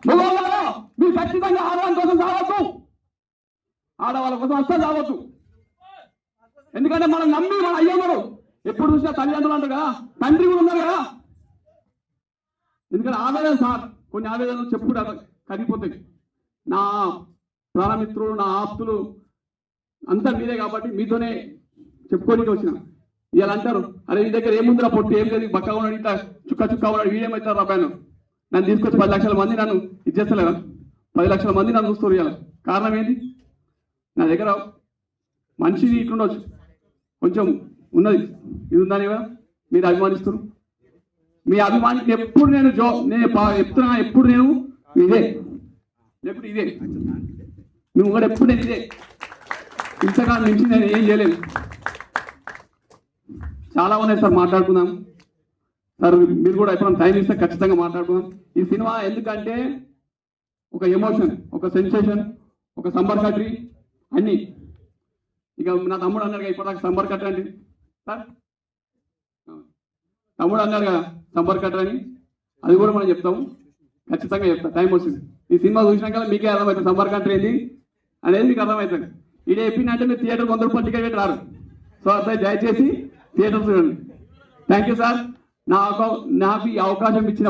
మగవాళ్ళ మీరు ఖచ్చితంగా ఆడవాళ్ళ కోసం రావద్దు, ఆడవాళ్ళ కోసం అస్సలు రావద్దు. ఎందుకంటే మనం నమ్మి మన అయ్యమ్మడు ఎప్పుడు చూసినా తల్లిదండ్రులు అంటారు కదా, తండ్రి కూడా ఉన్నారు కదా. ఎందుకంటే ఆవేదన సార్, కొన్ని ఆవేదనలు చెప్పుకుంటే కరిగిపోతాయి. నా ప్రాణమిత్రులు, నా ఆప్తులు అంతా మీరే కాబట్టి మీతోనే చెప్పుకోనికి వచ్చిన. ఇలా అంటారు, అరే ఈ దగ్గర ఏముందిరా పొట్టు, ఏం లేదు, బక్కగా ఉన్నాడు, ఇట్లా చుక్క చుక్క ఉన్నాడు, వీడేమవుతారు రాబాను. నన్ను తీసుకొచ్చి 10 లక్షల మంది నన్ను ఇచ్చేస్తలేరా? 10 లక్షల మంది నన్ను చూస్తారు. ఇలా కారణం ఏంటి? నా దగ్గర మనిషి ఇట్లుండవచ్చు, కొంచెం ఉన్నది, ఇది ఉందని కదా మీరు అభిమానిస్తారు. మీ అభిమానికి ఎప్పుడు నేను చెప్తున్నా, ఎప్పుడు నేను ఇదే, ఎప్పుడు ఇదే, మేము కూడా ఎప్పుడు నేను ఇదే, ఇంతకాలం నుంచి నేను ఏం చేయలేను. చాలా ఉన్నాయి సార్, మాట్లాడుకుందాం సార్. మీరు కూడా ఎప్పుడైనా టైం ఇస్తే ఖచ్చితంగా మాట్లాడుకుందాం. ఈ సినిమా ఎందుకంటే ఒక ఎమోషన్, ఒక సెన్సేషన్, ఒక సంబర్ కట్రీ అన్నీ. ఇక నా తమ్ముడు అన్నాడుగా ఇప్పటిదాకా సంబర్ కట్ట అండి సార్, తమ్ముడు అన్నాడుగా సంబర్ కట్ట అని, అది కూడా మనం చెప్తాము, ఖచ్చితంగా చెప్తాం, టైం వస్తుంది. ఈ సినిమా చూసినాక మీకే అర్థమవుతుంది సంబర్ కట్ట ఏంది అనేది, మీకు అర్థమవుతుంది. ఇది చెప్పిందంటే మీరు థియేటర్ 100 రూపాయలు టికెట్ పెట్టి రారు. సో అదే దయచేసి థియేటర్ చూడండి. థ్యాంక్ యూ సార్, నాకు ఈ అవకాశం ఇచ్చిన